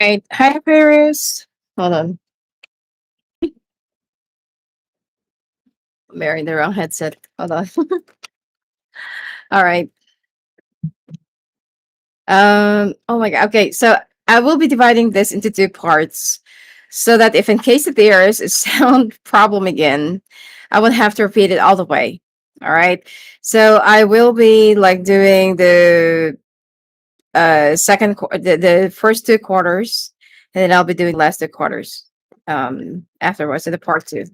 Right. Hi, Aquarius. Hold on. I'm wearing the wrong headset. Hold on. All right. Oh my god. Okay, so I will be dividing this into two parts so that if in case that there is a sound problem again, I won't have to repeat it all the way. All right. So I will be like doing the the first two quarters, and then I'll be doing last two quarters afterwards in the part two.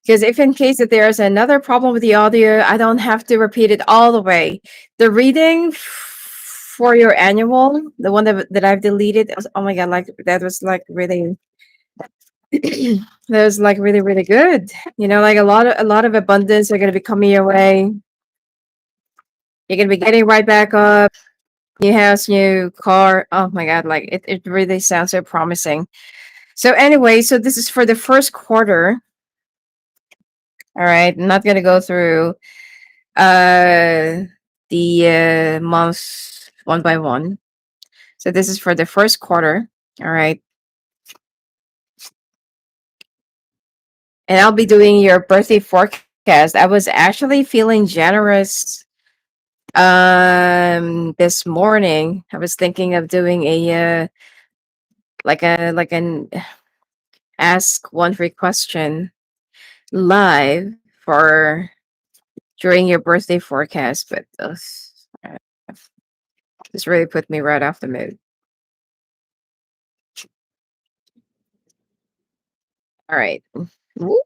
Because if in case that there's another problem with the audio, I don't have to repeat it all the way. The reading for your annual, the one that I've deleted, oh my god, like that was like really that was like really, really good. You know, like a lot of abundance are gonna be coming your way. You're gonna be getting right back up. New house, new car. Oh my god, like it really sounds so promising. So anyway, so this is for the first quarter. All right. I'm not gonna go through uh the months one by one. So this is for the first quarter. All right. And I'll be doing your birthday forecast. I was actually feeling generous this morning. I was thinking of doing a like an ask one free question live for during your birthday forecast, but uh, this really put me right off the mood. All right. Woo.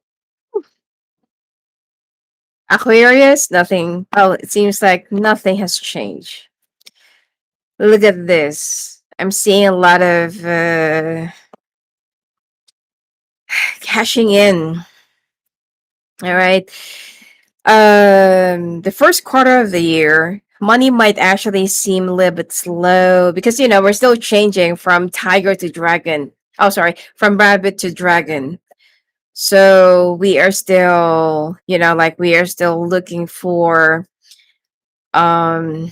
Aquarius, nothing. Oh, it seems like nothing has changed. Look at this. I'm seeing a lot of cashing in. All right. The first quarter of the year, money might actually seem a little bit slow because we're still changing from tiger to dragon. Oh, sorry, from rabbit to dragon. So we are still, like we are still looking for um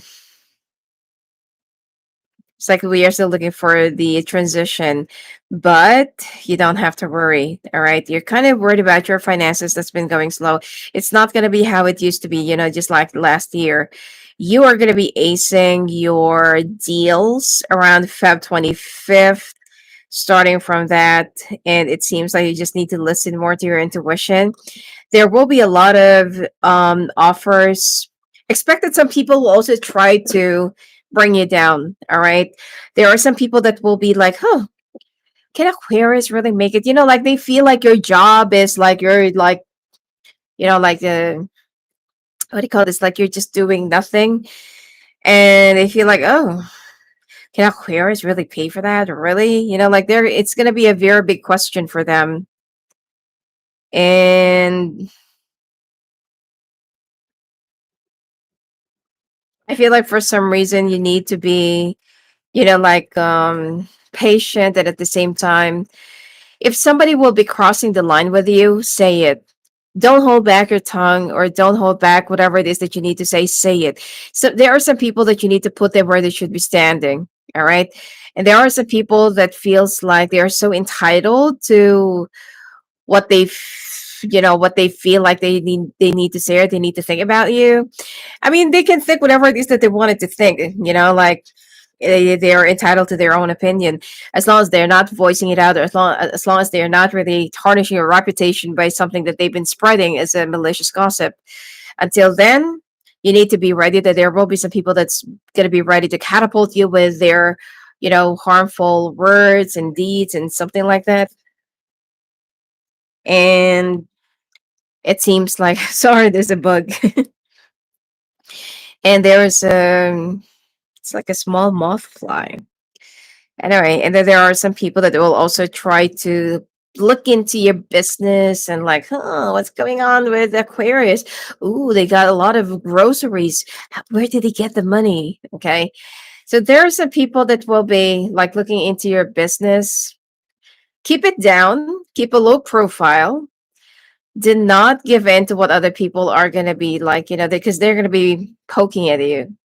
it's like we are still looking for the transition, but you don't have to worry. All right. You're kind of worried about your finances that's been going slow. It's not going to be how it used to be, just like last year. You are going to be acing your deals around Feb 25th, starting from that. And it seems like you just need to listen more to your intuition. There will be a lot of offers. Expect that some people will also try to bring you down. All right. There are some people that will be like, huh, can Aquarius really make it? Like they feel like your job is like you're like, like what do you call this? Like you're just doing nothing. And they feel like, oh, can Aquarius really pay for that? Really? Like it's gonna be a very big question for them. And I feel like for some reason you need to be, like patient, and at the same time, if somebody will be crossing the line with you, say it. Don't hold back your tongue, or don't hold back whatever it is that you need to say it. So there are some people that you need to put them where they should be standing. All right. And there are some people that feels like they are so entitled to what what they feel like they need to say, or they need to think about you. I mean, they can think whatever it is that they wanted to think, like they are entitled to their own opinion, as long as they're not voicing it out, or as long as they're not really tarnishing your reputation by something that they've been spreading as a malicious gossip. Until then, you need to be ready that there will be some people that's going to be ready to catapult you with their harmful words and deeds and something like that. And it seems like sorry, there's a bug. And there's it's like a small moth fly. Anyway, and then there are some people that will also try to look into your business and like, huh, what's going on with Aquarius? Ooh, they got a lot of groceries. Where did they get the money? Okay. So there are some people that will be like looking into your business. Keep it down, keep a low profile, Did not give in to what other people are going to be like, because they're going to be poking at you.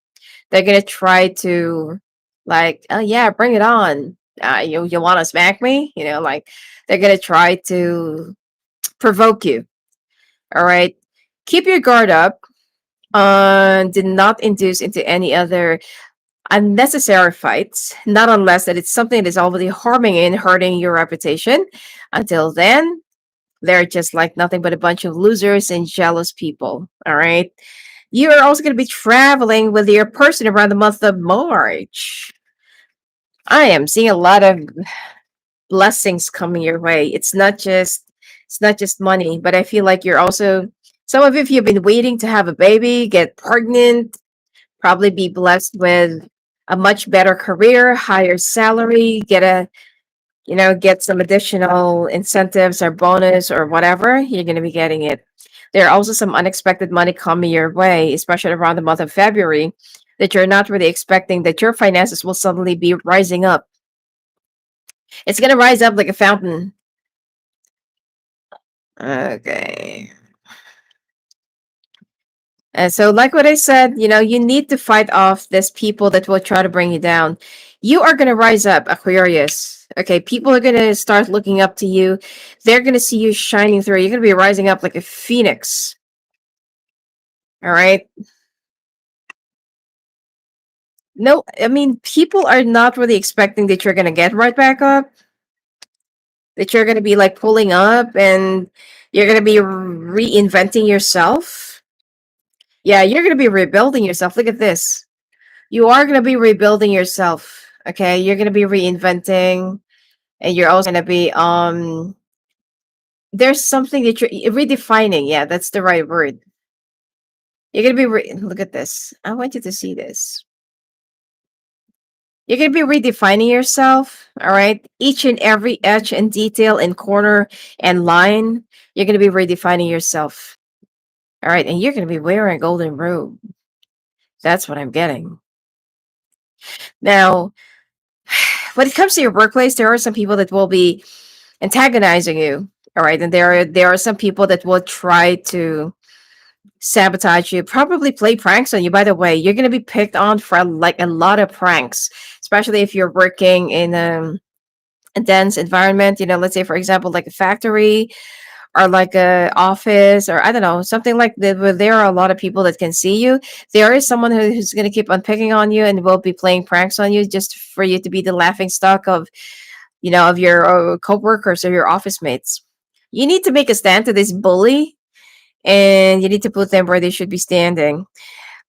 They're going to try to, like, oh yeah, bring it on. You want to smack me? Like, they're going to try to provoke you. All right. Keep your guard up. Did not induce into any other unnecessary fights, not unless that it's something that's already harming and hurting your reputation. Until then, they're just like nothing but a bunch of losers and jealous people. All right. You are also going to be traveling with your person around the month of March. I am seeing a lot of blessings coming your way. It's not just money, but I feel like you're also, some of you, if you've been waiting to have a baby, get pregnant, probably be blessed with a much better career, higher salary, get some additional incentives or bonus or whatever. You're going to be getting it. There are also some unexpected money coming your way, especially around the month of February, that you're not really expecting, that your finances will suddenly be rising up. It's going to rise up like a fountain. Okay. And so, like what I said, you need to fight off these people that will try to bring you down. You are going to rise up, Aquarius. Okay, people are going to start looking up to you. They're going to see you shining through. You're going to be rising up like a phoenix. All right. No, I mean, people are not really expecting that you're going to get right back up, that you're going to be like pulling up and you're going to be reinventing yourself. Yeah, you're going to be rebuilding yourself. Look at this. You are going to be rebuilding yourself. Okay, you're going to be reinventing, and you're also going to be there's something that you're redefining. Yeah, that's the right word. You're going to be look at this. I want you to see this. You're going to be redefining yourself. All right, each and every edge and detail and corner and line, you're going to be redefining yourself. All right, and you're going to be wearing a golden robe. That's what I'm getting. Now, when it comes to your workplace, there are some people that will be antagonizing you. All right, and there are some people that will try to sabotage you, probably play pranks on you. By the way, you're going to be picked on for like a lot of pranks, especially if you're working in a dense environment. Let's say, for example, like a factory or like a office, or I don't know, something like that, where there are a lot of people that can see you. There is someone who's going to keep on picking on you and will be playing pranks on you just for you to be the laughing stock of your co-workers or your office mates. You need to make a stand to this bully, and you need to put them where they should be standing.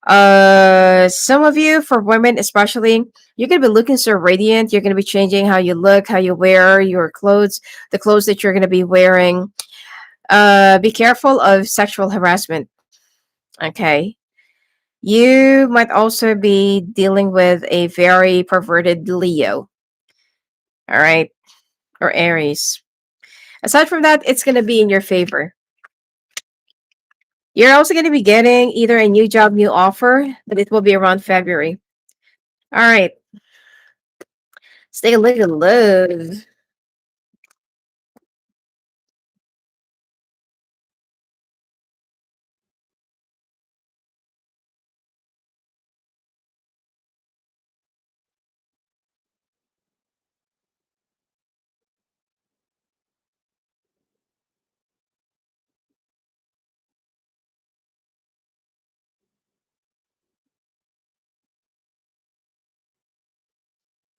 Some of you, for women especially, you're gonna be looking so radiant. You're gonna be changing how you look, how you wear your clothes, the clothes that you're gonna be wearing. Be careful of sexual harassment. Okay. You might also be dealing with a very perverted Leo. All right. Or Aries. Aside from that, it's going to be in your favor. You're also going to be getting either a new job, new offer, but it will be around February. All right. Let's take a look at love.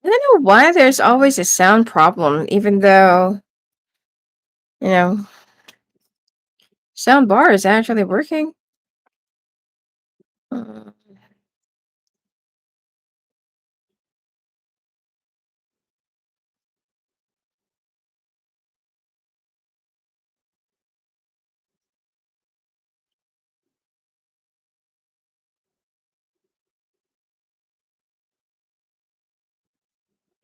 I don't know why there's always a sound problem, even though, you know, sound bar is actually working. Uh,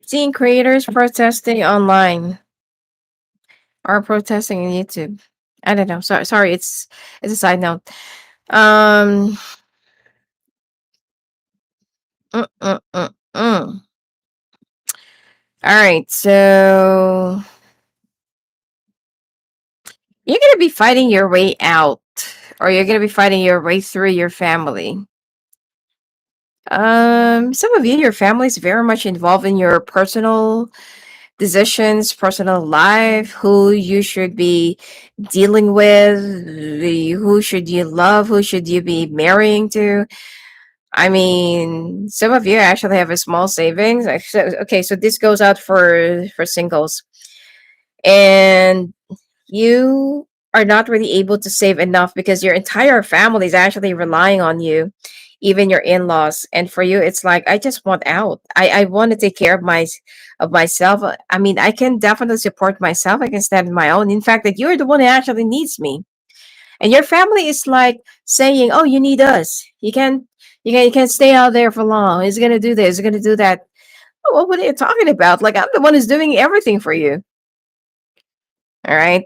Seeing creators protesting online or protesting on YouTube. I don't know. Sorry, it's a side note. Um, mm, mm, mm, mm. All right, so You're going to be fighting your way out, or you're going to be fighting your way through your family. Some of you, your family is very much involved in your personal decisions, personal life, who you should be dealing with, who should you love, who should you be marrying to. I mean, some of you actually have a small savings. Okay, so this goes out for singles, and you are not really able to save enough because your entire family is actually relying on you, even your in-laws. And for you, it's like, I just want out. I want to take care of myself. I mean, I can definitely support myself. I can stand on my own. In fact, that you're the one who actually needs me. And your family is like saying, "Oh, you need us. You can't stay out there for long. He's gonna do this. He's gonna do that." Oh, what are you talking about? Like, I'm the one who's doing everything for you. All right.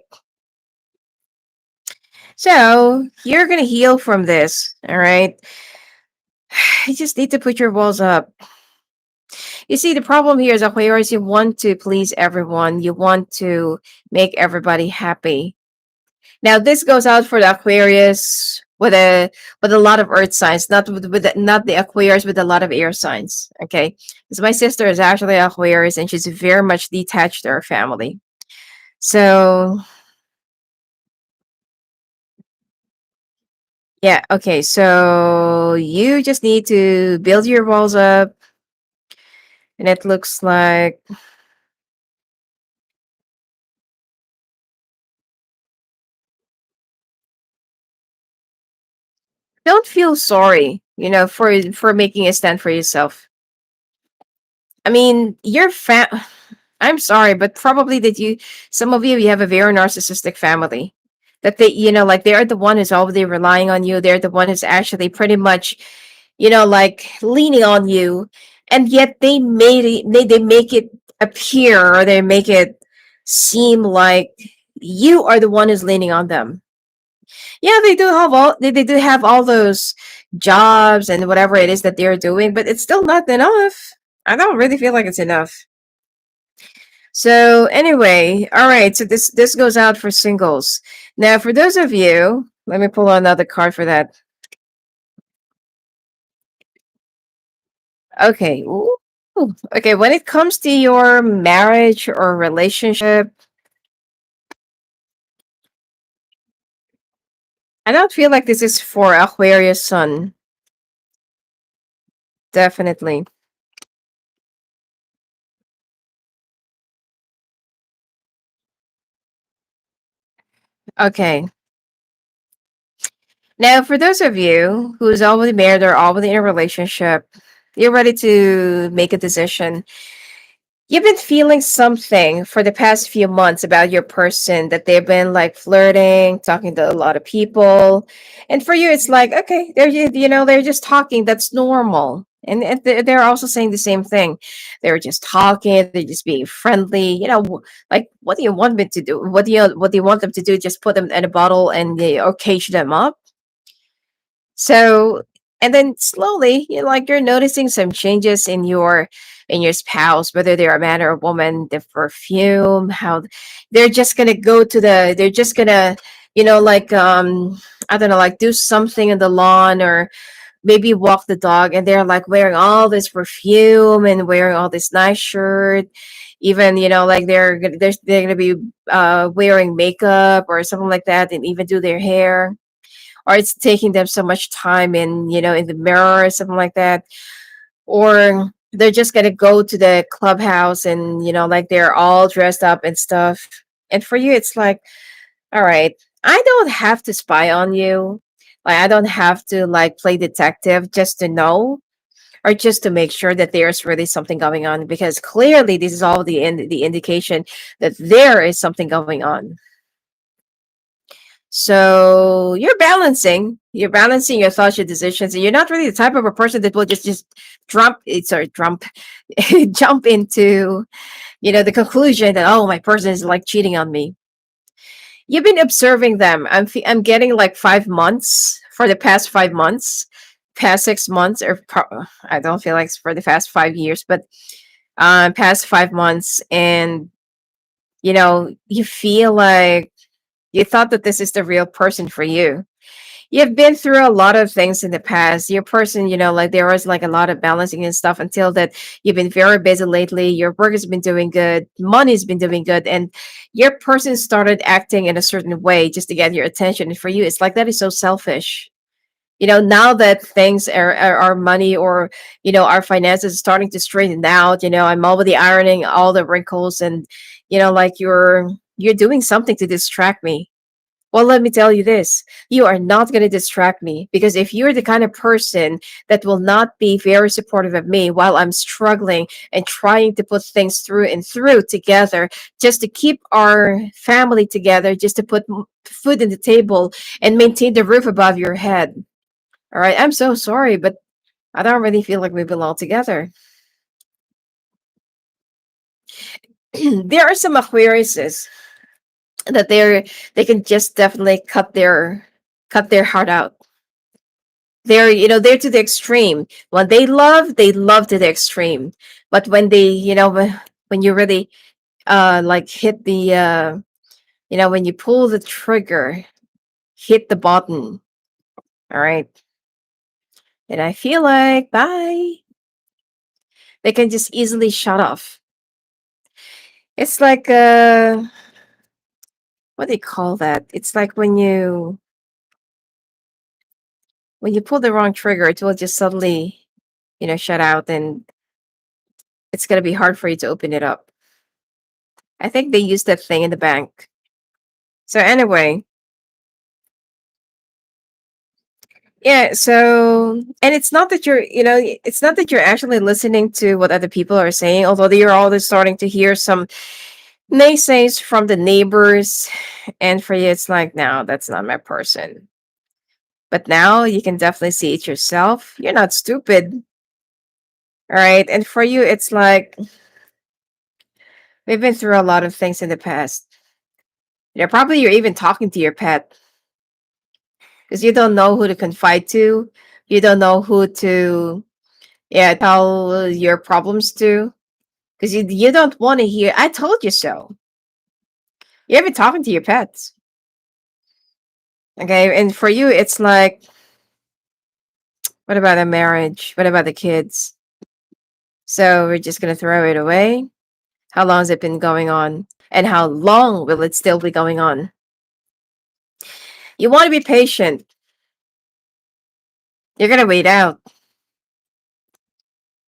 So you're gonna heal from this. All right. You just need to put your walls up. You see, the problem here is Aquarius, you want to please everyone. You want to make everybody happy. Now, this goes out for the Aquarius with a lot of earth signs, not not the Aquarius with a lot of air signs. Okay, because my sister is actually Aquarius and she's very much detached to her family. So yeah, okay. So you just need to build your walls up, and it looks like don't feel sorry, for making a stand for yourself. I mean, I'm sorry, but probably that some of you have a very narcissistic family. That they, like they're the one who's already relying on you. They're the one who's actually pretty much, like leaning on you, and yet they make it appear, or they make it seem like you are the one who's leaning on them. Yeah, they do have all those jobs and whatever it is that they're doing, but it's still not enough. I don't really feel like it's enough. So anyway, all right. So this goes out for singles. Now, for those of you, let me pull another card for that. Okay. Ooh. Okay. When it comes to your marriage or relationship, I don't feel like this is for Aquarius Sun. Definitely. Okay. Now, for those of you who's already married or already in a relationship, you're ready to make a decision. You've been feeling something for the past few months about your person, that they've been like flirting, talking to a lot of people. And for you, it's like, okay, they're just talking. That's normal. And they're also saying the same thing. They're just talking. They're just being friendly. Like, what do you want me to do? What do you want them to do? Just put them in a bottle and or cage them up? So, and then slowly, you're noticing some changes in your spouse, whether they're a man or a woman, the perfume, how they're just gonna, like I don't know, like do something in the lawn or maybe walk the dog, and they're like wearing all this perfume and wearing all this nice shirt. Even like they're gonna be wearing makeup or something like that, and even do their hair, or it's taking them so much time in the mirror or something like that, or they're just gonna go to the clubhouse and like they're all dressed up and stuff. And for you, it's like, all right, I don't have to spy on you. Like, I don't have to like play detective just to know, or just to make sure that there's really something going on, because clearly this is all the indication that there is something going on. So you're balancing your thoughts, your decisions, and you're not really the type of a person that will just jump jump into the conclusion that, oh, my person is like cheating on me. You've been observing them. I'm getting like 5 months, for the past 5 months, past 6 months, or I don't feel like it's for the past 5 years, but past 5 months, and you feel like You thought that this is the real person for you. You've been through a lot of things in the past. Your person, like there was like a lot of balancing and stuff until that you've been very busy lately. Your work has been doing good, money's been doing good, and your person started acting in a certain way just to get your attention. And for you, it's like that is so selfish. Now that things are money, or our finances is starting to straighten out. I'm already ironing all the wrinkles, and like you're doing something to distract me. Well, let me tell you this. You are not going to distract me, because if you're the kind of person that will not be very supportive of me while I'm struggling and trying to put things through and through together just to keep our family together, just to put food in the table and maintain the roof above your head. All right, I'm so sorry, but I don't really feel like we belong together. There are some Aquariuses that they can just definitely cut their heart out. They're to the extreme. When they love to the extreme. But when they, when you really like hit the when you pull the trigger, hit the button, all right, and I feel like bye. They can just easily shut off. It's like what do you call that? It's like when you pull the wrong trigger, it will just suddenly, shut out, and it's gonna be hard for you to open it up. I think they use that thing in the bank. So anyway, yeah, so and it's not that you're actually listening to what other people are saying, although you're always starting to hear some naysays from the neighbors, and for you it's like, no, that's not my person. But now you can definitely see it yourself. You're not stupid, all right? And for you, it's like we've been through a lot of things in the past. Probably you're even talking to your pet because you don't know who to confide to. You don't know who to, yeah, tell your problems to, because you don't want to hear, I told you so. You're even talking to your pets. Okay. And for you, it's like, what about a marriage? What about the kids? So we're just going to throw it away. How long has it been going on? And how long will it still be going on? You want to be patient. You're going to wait out.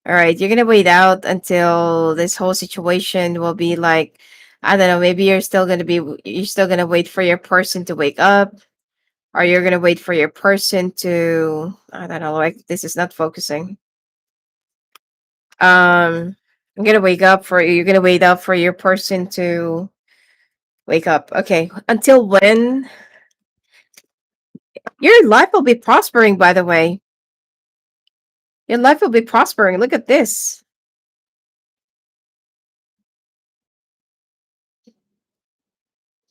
All right. You're going to wait out until this whole situation will be like, I don't know, maybe you're still going to wait for your person to wake up, or you're going to wait for your person to, I don't know, like this is not focusing. I'm going to wake up for you. You're going to wait up for your person to wake up. Okay. Until when? Your life will be prospering, by the way. Your life will be prospering. Look at this.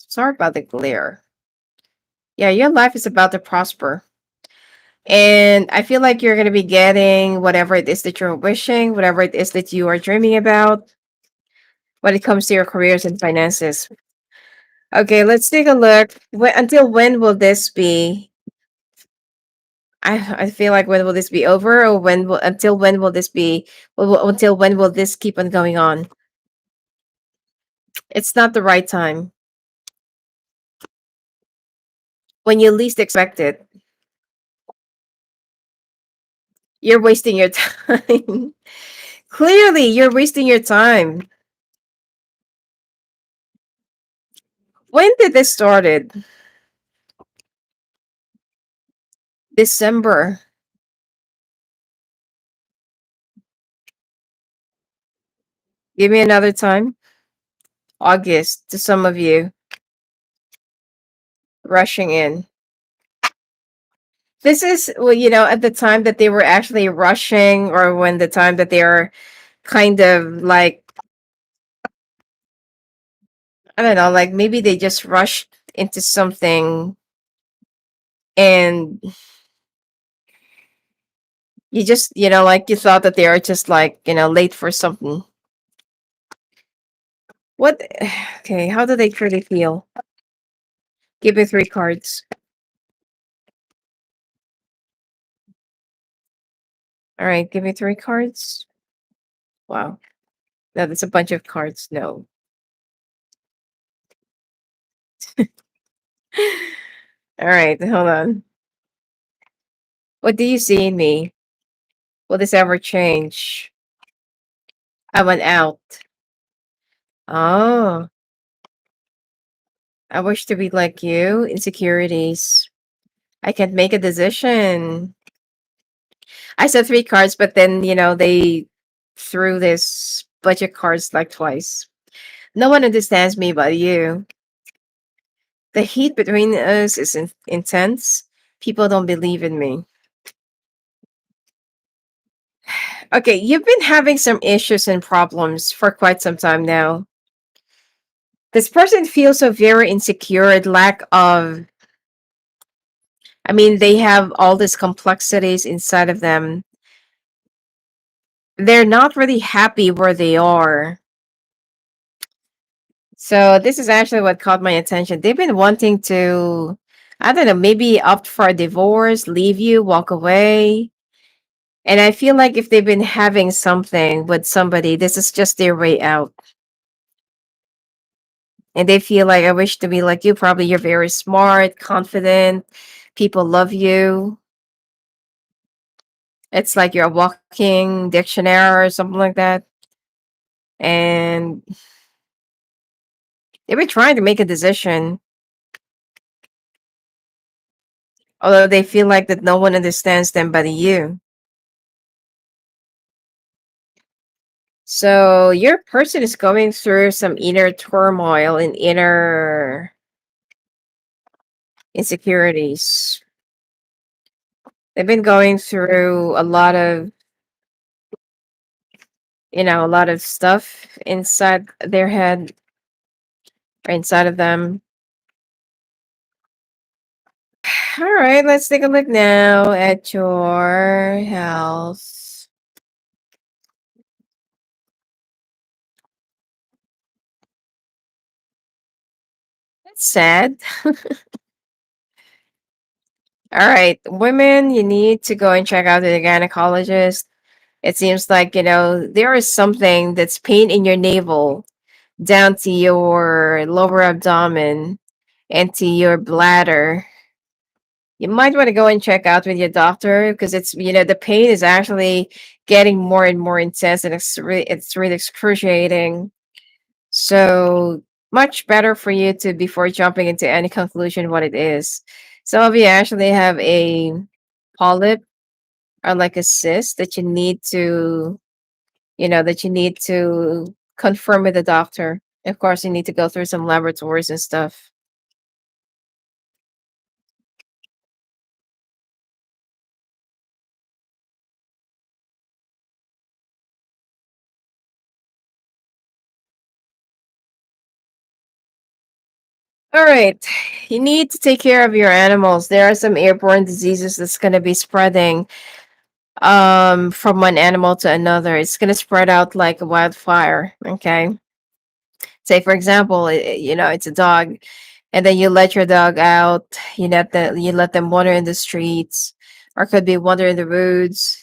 Sorry about the glare. Yeah, your life is about to prosper. And I feel like you're going to be getting whatever it is that you're wishing, whatever it is that you are dreaming about when it comes to your careers and finances. Okay, let's take a look. Until when will this be? I feel like when will this be over, or until when will this be? Until when will this keep on going on? It's not the right time. When you least expect it, you're wasting your time. Clearly, you're wasting your time. When did this started? December. Give me another time. August, to some of you rushing in. This is, well, at the time that they were actually rushing, or when the time that they are kind of like, I don't know, like maybe they just rushed into something, and you just, like you thought that they are just like, late for something. What? Okay, how do they truly feel? Give me three cards. All right, give me three cards. Wow. No, that's a bunch of cards. No. All right, hold on. What do you see in me? Will this ever change? I went out. Oh, I wish to be like you. Insecurities. I can't make a decision. I said three cards, but then, they threw this budget cards like twice. No one understands me but you. The heat between us is intense. People don't believe in me. Okay, you've been having some issues and problems for quite some time now. This person feels so very insecure and lack of, they have all these complexities inside of them. They're not really happy where they are. So this is actually what caught my attention. They've been wanting to, I don't know, maybe opt for a divorce, leave you, walk away. And I feel like if they've been having something with somebody, this is just their way out. And they feel like, I wish to be like you. Probably you're very smart, confident, people love you. It's like you're a walking dictionary or something like that. And they've been trying to make a decision, although they feel like that no one understands them but you. So your person is going through some inner turmoil and inner insecurities. They've been going through a lot of stuff inside their head or inside of them. All right, let's take a look now at your health. That's sad. All right, women, you need to go and check out the gynecologist. It seems like, there is something that's pain in your navel down to your lower abdomen and to your bladder. You might want to go and check out with your doctor because the pain is actually getting more and more intense and it's really excruciating. So much better for you to, before jumping into any conclusion, what it is. Some of you actually have a polyp or like a cyst that you need to confirm with the doctor. Of course, you need to go through some laboratories and stuff. All right. You need to take care of your animals. There are some airborne diseases that's going to be spreading from one animal to another. It's going to spread out like a wildfire, okay? Say for example, it's a dog and then you let your dog out, you let them wander in the streets or could be wander in the woods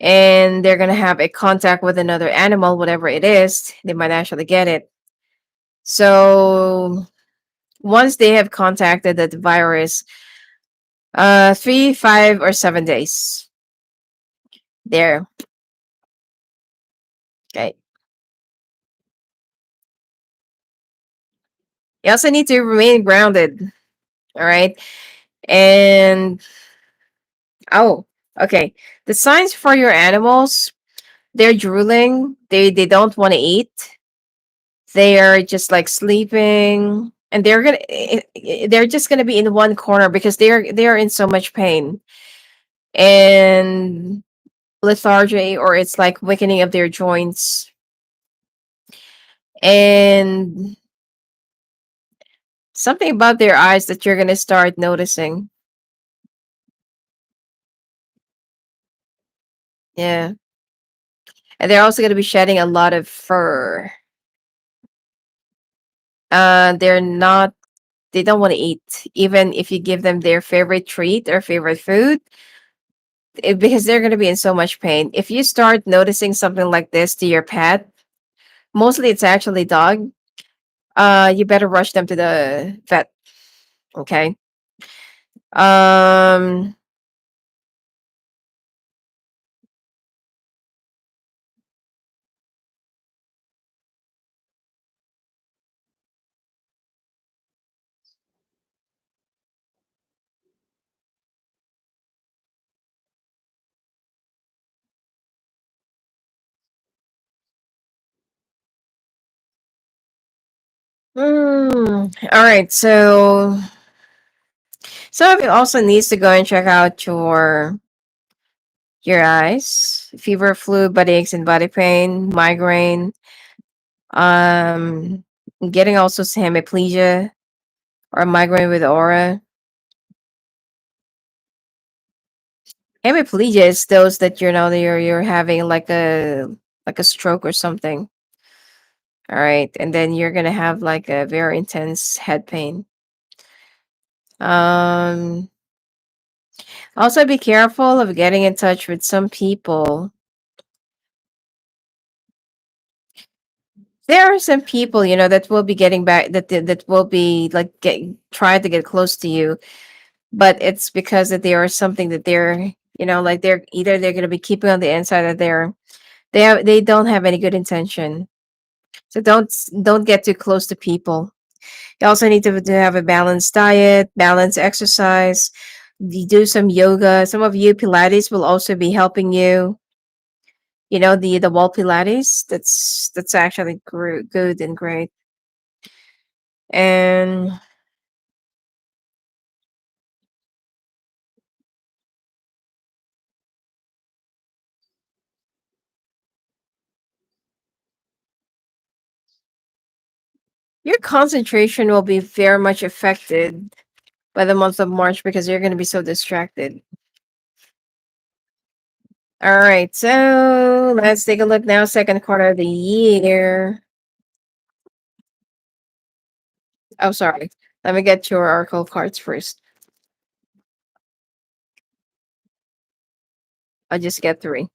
and they're going to have a contact with another animal, whatever it is, they might actually get it. So once they have contacted the virus, 3, 5, or 7 days. There. Okay. You also need to remain grounded. All right. And oh, okay. The signs for your animals, they're drooling. They don't want to eat. They are just like sleeping. And they're just gonna be in one corner because they're in so much pain and lethargy, or it's like weakening of their joints. And something about their eyes that you're gonna start noticing. Yeah. And they're also gonna be shedding a lot of fur. They're not. They don't want to eat, even if you give them their favorite treat or favorite food, because they're going to be in so much pain. If you start noticing something like this to your pet, mostly it's actually dog, you better rush them to the vet. Okay. Um, all right. So some of you also needs to go and check out your eyes, fever, flu, body aches and body pain, migraine, um, getting also hemiplegia or migraine with aura. Hemiplegia is those that you're having like a stroke or something. All right, and then you're gonna have like a very intense head pain. Um, Also be careful of getting in touch with some people. There are some people, that will be getting back, that will be like trying to get close to you, but it's because that there is something that they're, like they're going to be keeping on the inside, that they don't have any good intention. So don't get too close to people. You also need to have a balanced diet, balanced exercise. You do some yoga. Some of you Pilates will also be helping you. The wall Pilates. That's actually good and great. And your concentration will be very much affected by the month of March because you're going to be so distracted. All right, so let's take a look now. Second quarter of the year. Oh, sorry. Let me get your oracle cards first. I'll just get three.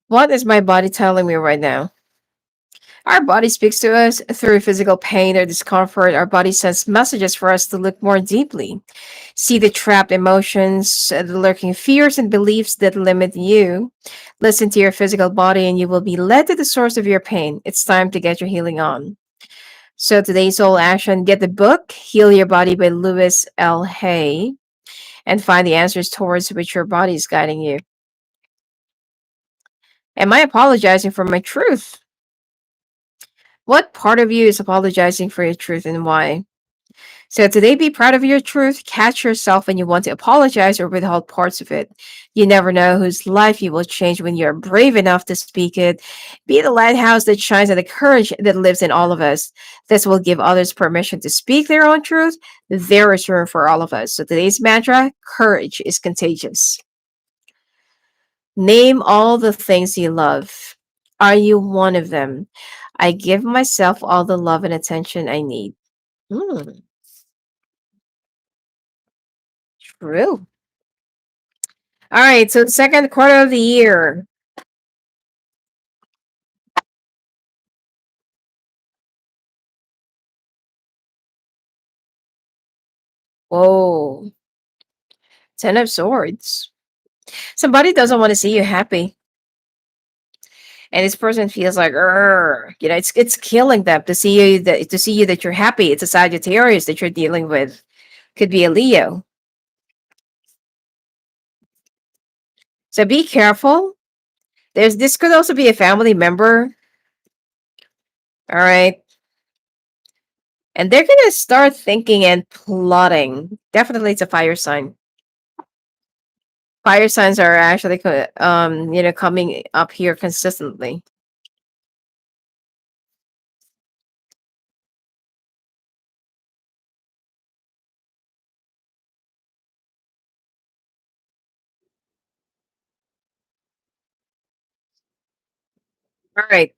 What is my body telling me right now? Our body speaks to us through physical pain or discomfort. Our body sends messages for us to look more deeply, see the trapped emotions, the lurking fears and beliefs that limit you. Listen to your physical body, and you will be led to the source of your pain. It's time to get your healing on. So today's soul action: get the book "Heal Your Body" by Lewis L. Hay, and find the answers towards which your body is guiding you. Am I apologizing for my truth? What part of you is apologizing for your truth, and why? So today, be proud of your truth. Catch yourself when you want to apologize or withhold parts of it. You never know whose life you will change when you're brave enough to speak it. Be the lighthouse that shines and the courage that lives in all of us. This will give others permission to speak their own truth. There is room for all of us. So today's mantra: courage is contagious. Name all the things you love. Are you one of them? I give myself all the love and attention I need. Hmm, true. All right, so the second quarter of the year. Whoa, Ten of Swords. Somebody doesn't want to see you happy, and this person feels like, "Urgh," it's killing them to see you that you're happy. It's a Sagittarius that you're dealing with. Could be a Leo. So be careful. This could also be a family member. All right, and they're gonna start thinking and plotting. Definitely, it's a fire sign. Fire signs are actually coming up here consistently. All right,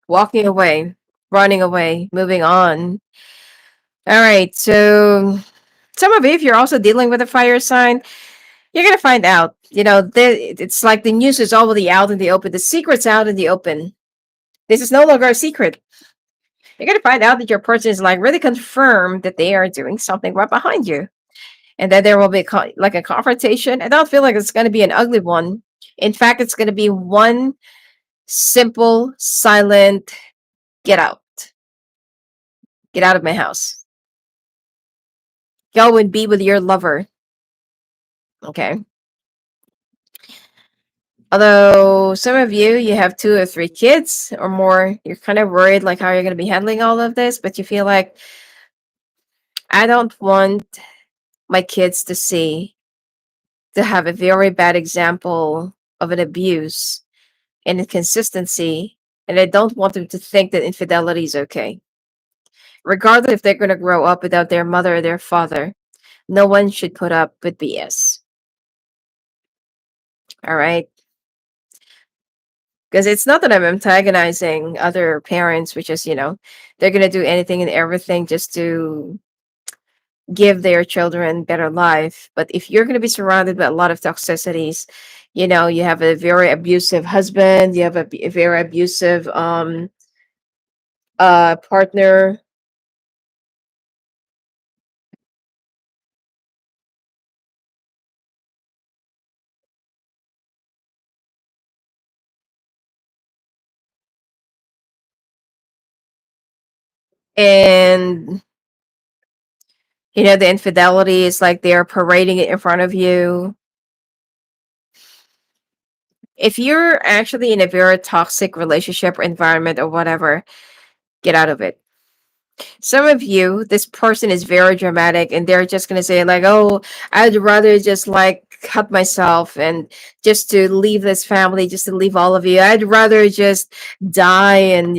walking away. running away, moving on. All right, so some of you, if you're also dealing with a fire sign, you're gonna find out. It's like the news is already out in the open. The secret's out in the open. This is no longer a secret. You're gonna find out that your person is like really confirmed that they are doing something right behind you, and that there will be like a confrontation. I don't feel like it's gonna be an ugly one. In fact, it's gonna be one simple, silent get out. Get out of my house. Go and be with your lover. Okay. Although some of you, you have 2 or 3 kids or more, you're kind of worried like how you're going to be handling all of this, but you feel like I don't want my kids to have a very bad example of an abuse and inconsistency, and I don't want them to think that infidelity is okay. Regardless if they're going to grow up without their mother or their father, no one should put up with BS. All right? Because it's not that I'm antagonizing other parents, which is, they're going to do anything and everything just to give their children better life. But if you're going to be surrounded by a lot of toxicities, you have a very abusive husband, you have a very abusive partner, and the infidelity is like they're parading it in front of you. If you're actually in a very toxic relationship or environment or whatever, get out of it. Some of you, this person is very dramatic and they're just going to say like, oh, I'd rather just like cut myself and just to leave this family, just to leave all of you. I'd rather just die. And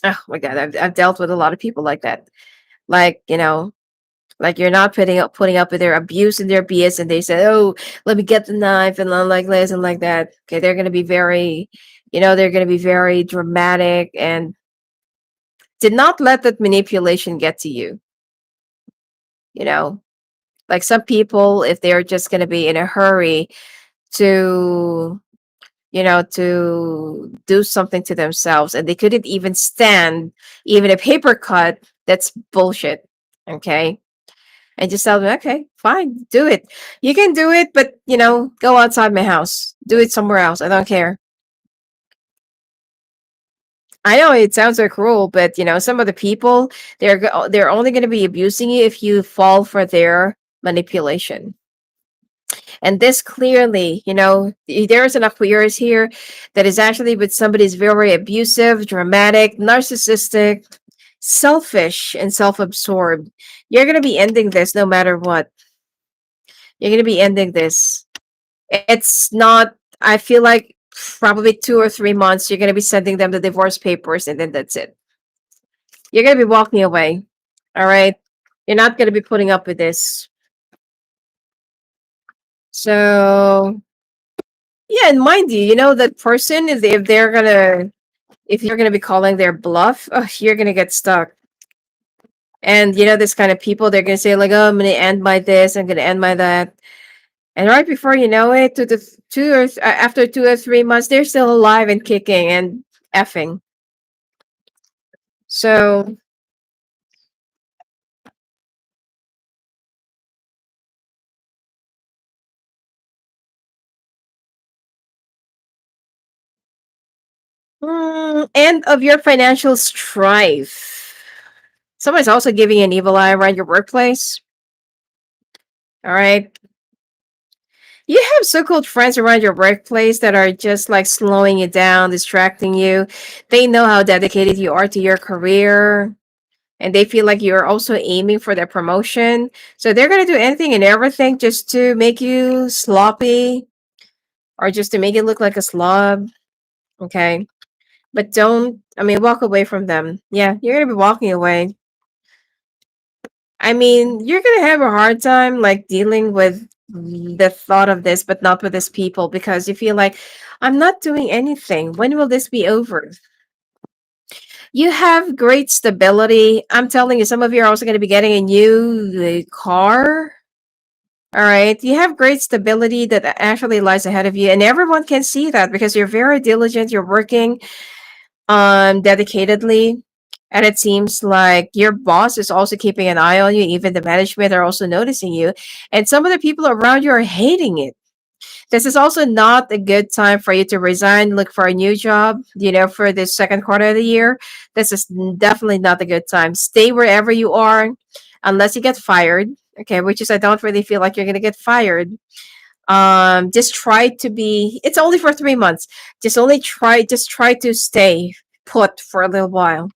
oh my God, I've dealt with a lot of people like that. Like, like you're not putting up with their abuse and their BS, and they say, oh, let me get the knife and like this and like that. Okay, they're going to be very, they're going to be very dramatic, and did not let that manipulation get to you. you know like some people, if they're just going to be in a hurry to to do something to themselves, and they couldn't even stand even a paper cut, that's bullshit. Okay, and just tell them, okay, fine, do it. You can do it, but go outside my house, do it somewhere else, I don't care. I know it sounds so cruel, but some of the people, they're only going to be abusing you if you fall for their manipulation. And this clearly, there's an Aquarius here that is actually with somebody who's very abusive, dramatic, narcissistic, selfish, and self-absorbed. You're going to be ending this no matter what. You're going to be ending this. It's not, I feel like probably 2 or 3 months, you're going to be sending them the divorce papers, and then that's it. You're going to be walking away. All right. You're not going to be putting up with this. So, yeah, and mind you, that person, if you're gonna be calling their bluff, you're gonna get stuck. And this kind of people, they're gonna say like, "Oh, I'm gonna end my this, I'm gonna end my that," and right before you know it, after 2 or 3 months, they're still alive and kicking and effing. So, end of your financial strife. Someone's also giving you an evil eye around your workplace. All right. You have so-called friends around your workplace that are just like slowing you down, distracting you. They know how dedicated you are to your career, and they feel like you're also aiming for their promotion. So they're going to do anything and everything just to make you sloppy or just to make it look like a slob. Okay. But walk away from them. Yeah, you're going to be walking away. I mean, you're going to have a hard time like dealing with the thought of this, but not with these people, because you feel like, I'm not doing anything. When will this be over? You have great stability. I'm telling you, some of you are also going to be getting a new car. All right. You have great stability that actually lies ahead of you. And everyone can see that because you're very diligent. You're working dedicatedly. And it seems like your boss is also keeping an eye on you. Even the management are also noticing you. And some of the people around you are hating it. This is also not a good time for you to resign, look for a new job, for the second quarter of the year. This is definitely not a good time. Stay wherever you are unless you get fired. Okay, which is I don't really feel like you're gonna get fired. Just try to be it's only for 3 months. Just try to stay put for a little while.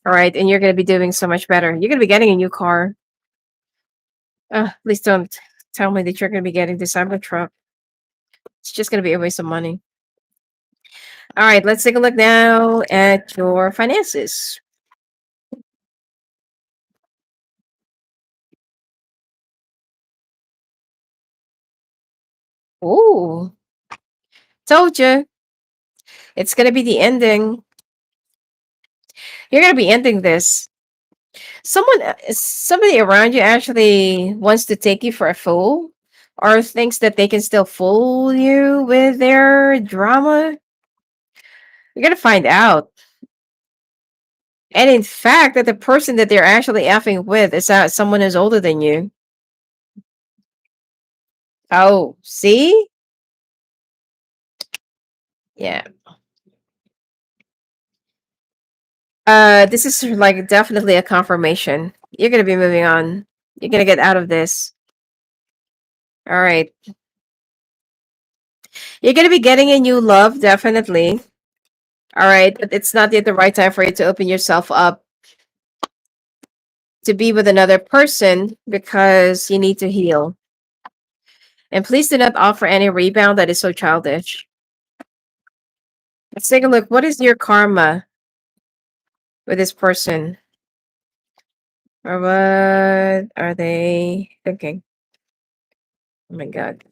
All right, and you're gonna be doing so much better. You're gonna be getting a new car. Please don't tell me that you're gonna be getting this cyber truck. It's just gonna be a waste of money. All right, let's take a look now at your finances. Ooh, told you. It's going to be the ending. You're going to be ending this. Somebody around you actually wants to take you for a fool or thinks that they can still fool you with their drama. You're going to find out. And in fact, that the person that they're actually effing with is someone who's older than you. Oh, see? Yeah. This is like definitely a confirmation. You're gonna be moving on. You're gonna get out of this. All right. You're gonna be getting a new love, definitely. All right, but it's not yet the right time for you to open yourself up to be with another person because you need to heal. And please do not offer any rebound. That is so childish. Let's take a look. What is your karma with this person? Or what are they thinking? Oh my god.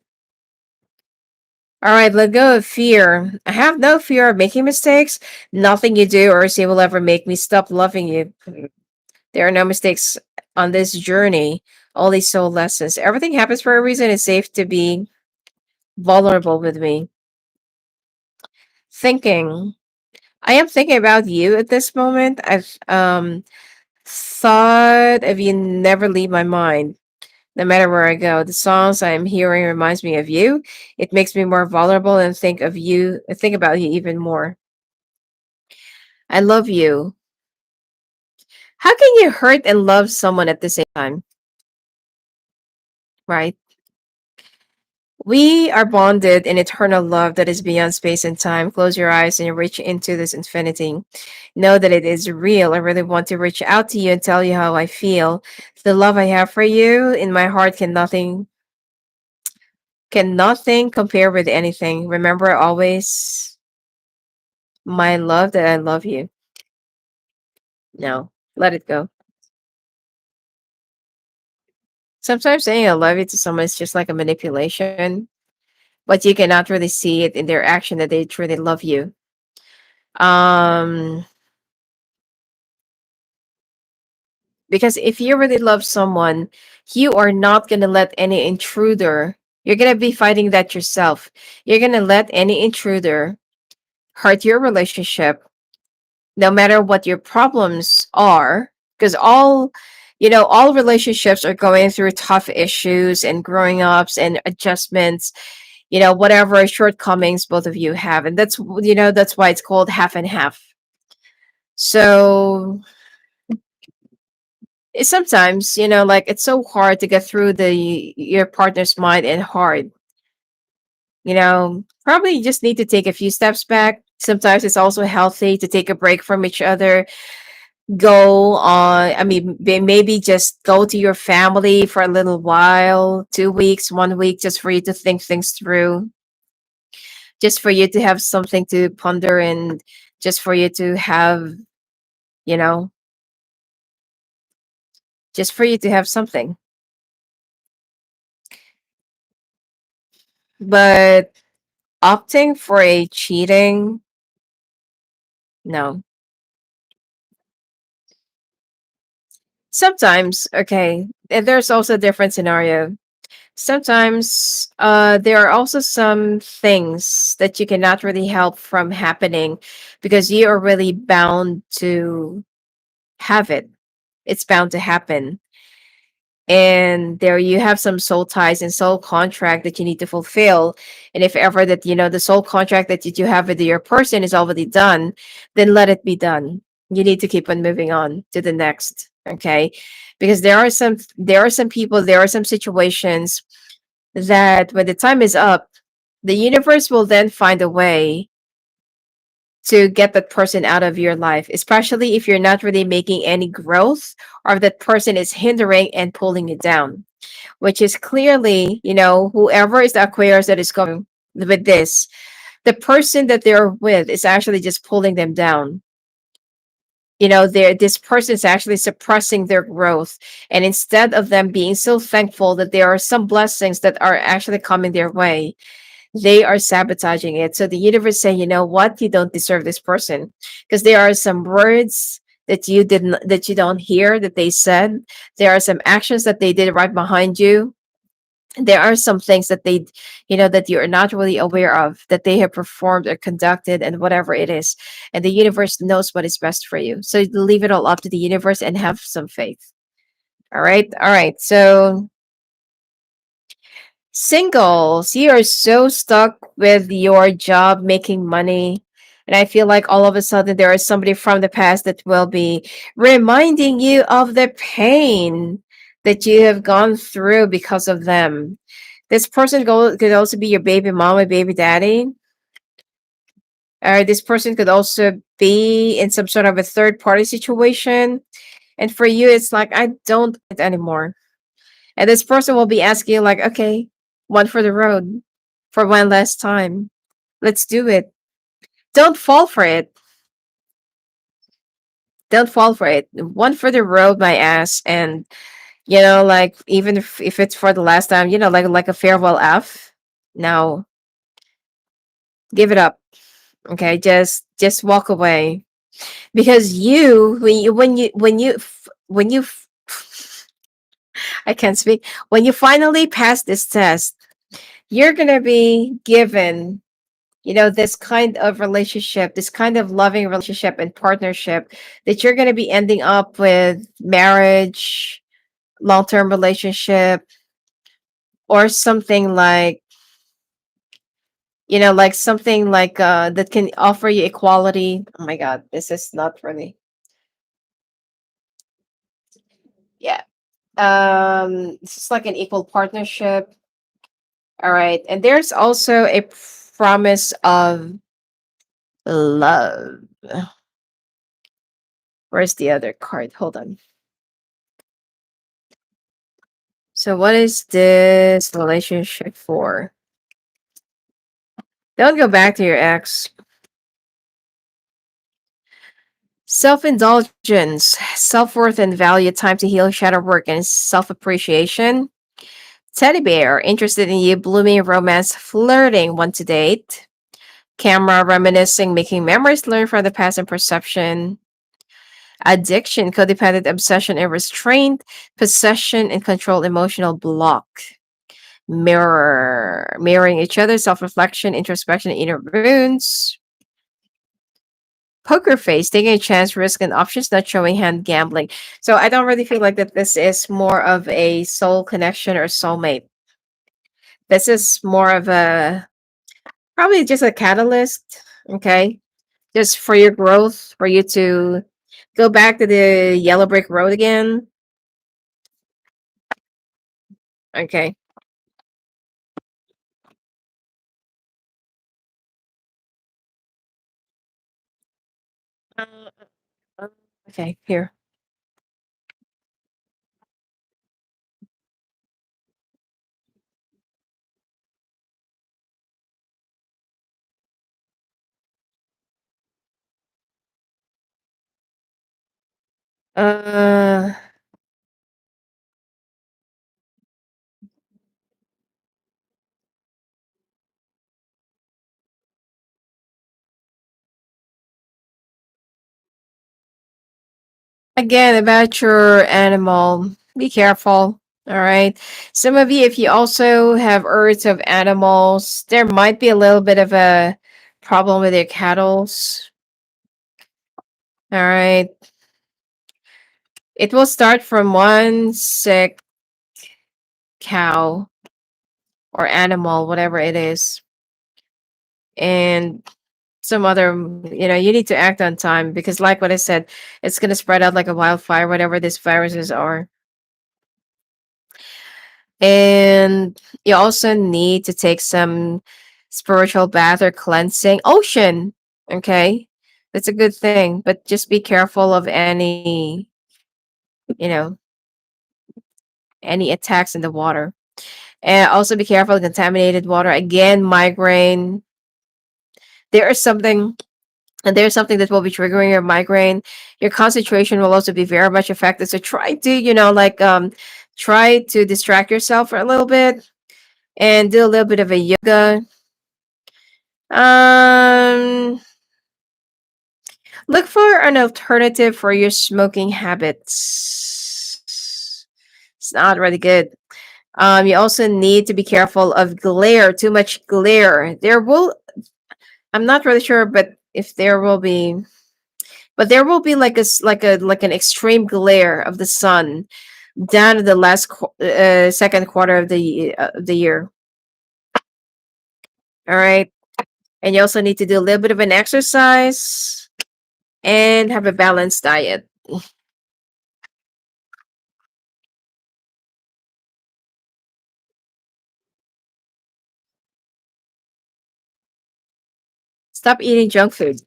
All right, let go of fear. I have no fear of making mistakes. Nothing you do or say will ever make me stop loving you. There are no mistakes on this journey, only soul lessons. Everything happens for a reason. It's safe to be vulnerable with me. Thinking. I am thinking about you at this moment. I've thought of you never leave my mind. No matter where I go, the songs I am hearing reminds me of you. It makes me more vulnerable and think about you even more. I love you. How can you hurt and love someone at the same time? Right? We are bonded in eternal love that is beyond space and time. Close your eyes and you reach into this infinity. Know that it is real. I really want to reach out to you and tell you how I feel. The love I have for you in my heart can nothing compare with anything. Remember always, my love, that I love you. No, let it go. Sometimes saying I love you to someone is just like a manipulation, but you cannot really see it in their action that they truly love you. Um, because if you really love someone, you are not gonna let any intruder. You're gonna be fighting that yourself. You're gonna let any intruder hurt your relationship, no matter what your problems are, because all relationships are going through tough issues and growing ups and adjustments, whatever shortcomings both of you have. And that's why it's called half and half. So sometimes, like it's so hard to get through your partner's mind and heart. Probably you just need to take a few steps back. Sometimes it's also healthy to take a break from each other, go on, I mean, maybe just go to your family for a little while, 2 weeks, 1 week, just for you to think things through, just for you to have something to ponder, and just for you to have, you know just for you to have something. But opting for a cheating, no. Sometimes, okay, and there's also a different scenario. Sometimes there are also some things that you cannot really help from happening because you are really bound to have it. It's bound to happen. And there you have some soul ties and soul contract that you need to fulfill. And if ever that, the soul contract that you do have with your person is already done, then let it be done. You need to keep on moving on to the next. Okay. Because there are some people, there are some situations that when the time is up, the universe will then find a way to get that person out of your life, especially if you're not really making any growth, or if that person is hindering and pulling you down, which is clearly, whoever is the Aquarius that is going with this, the person that they're with is actually just pulling them down. This person is actually suppressing their growth. And instead of them being so thankful that there are some blessings that are actually coming their way, they are sabotaging it. So the universe saying, you know what, you don't deserve this person. Because there are some words that you don't hear that they said. There are some actions that they did right behind you. There are some things that that you're not really aware of, that they have performed or conducted, and whatever it is. And the universe knows what is best for you. So leave it all up to the universe and have some faith. All right. All right. So singles, you are so stuck with your job making money. And I feel like all of a sudden there is somebody from the past that will be reminding you of the pain that you have gone through because of them. This person could also be your baby mama, baby daddy. Or this person could also be in some sort of a third party situation. And for you, it's like, I don't want it anymore. And this person will be asking you, like, okay, one for the road for one last time. Let's do it. Don't fall for it. Don't fall for it. One for the road, my ass. And, like, even if it's for the last time, like a farewell F. No, give it up. Okay, just walk away. Because I can't speak. When you finally pass this test, you're gonna be given, this kind of relationship, this kind of loving relationship and partnership, that you're going to be ending up with marriage, long-term relationship, or something like, like something like that can offer you equality. Oh my god, this is not really. Yeah. This is like an equal partnership. All right. And there's also a promise of love. Where's the other card? Hold on. So what is this relationship for? Don't go back to your ex. Self-indulgence, self-worth and value, time to heal, shadow work, and self-appreciation. Teddy bear, interested in you, blooming romance, flirting, want to date. Camera, reminiscing, making memories, learn from the past and perception. Addiction, codependent obsession and restraint, possession and control, emotional block. Mirroring each other, self-reflection, introspection, inner wounds. Poker face, taking a chance, risk and options, not showing hand, gambling. So I don't really feel like that this is more of a soul connection or soulmate. This is more of a, probably just a catalyst. Okay, just for your growth, for you to go back to the yellow brick road again. Okay. Uh, okay, here. Uh, Again, about your animal, be careful. All right. Some of you, if you also have urge of animals, there might be a little bit of a problem with your cattles. All right. It will start from one sick cow or animal, whatever it is, and some other, you need to act on time because, like what I said, it's going to spread out like a wildfire, whatever these viruses are. And you also need to take some spiritual bath or cleansing. Ocean, okay? That's a good thing, but just be careful of you know, any attacks in the water. And also be careful of contaminated water. Again, migraine. There is something and there's something that will be triggering your migraine. Your concentration will also be very much affected. So try to, try to distract yourself for a little bit and do a little bit of a yoga. Um, Look for an alternative for your smoking habits. It's not really good. You also need to be careful of glare, too much glare. I'm not really sure, but if there will be, but there will be like like an extreme glare of the sun down to the second quarter of the year. All right. And you also need to do a little bit of an exercise and have a balanced diet. Stop eating junk food.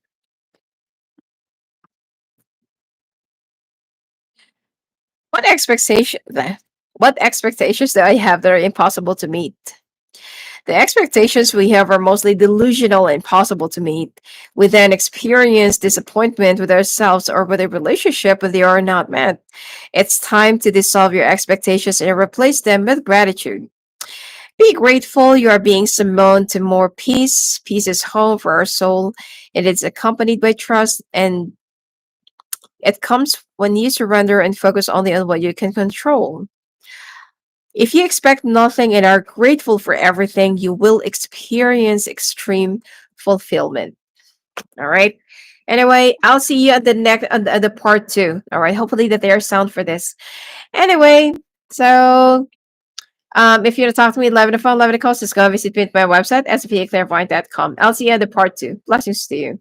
What expectation what expectations do I have that are impossible to meet? The expectations we have are mostly delusional and impossible to meet. We then experience disappointment with ourselves or with a relationship when they are not met. It's time to dissolve your expectations and replace them with gratitude. Be grateful you are being summoned to more peace. Peace is home for our soul. It is accompanied by trust, and it comes when you surrender and focus only on what you can control. If you expect nothing and are grateful for everything, you will experience extreme fulfillment. All right. Anyway, I'll see you at the next at the part two. All right. Hopefully that they are sound for this. Anyway, so if you want to talk to me live on the phone, live on the coast, just go visit me at my website, sfaclairvoyant.com. I'll see you at the part two. Blessings to you.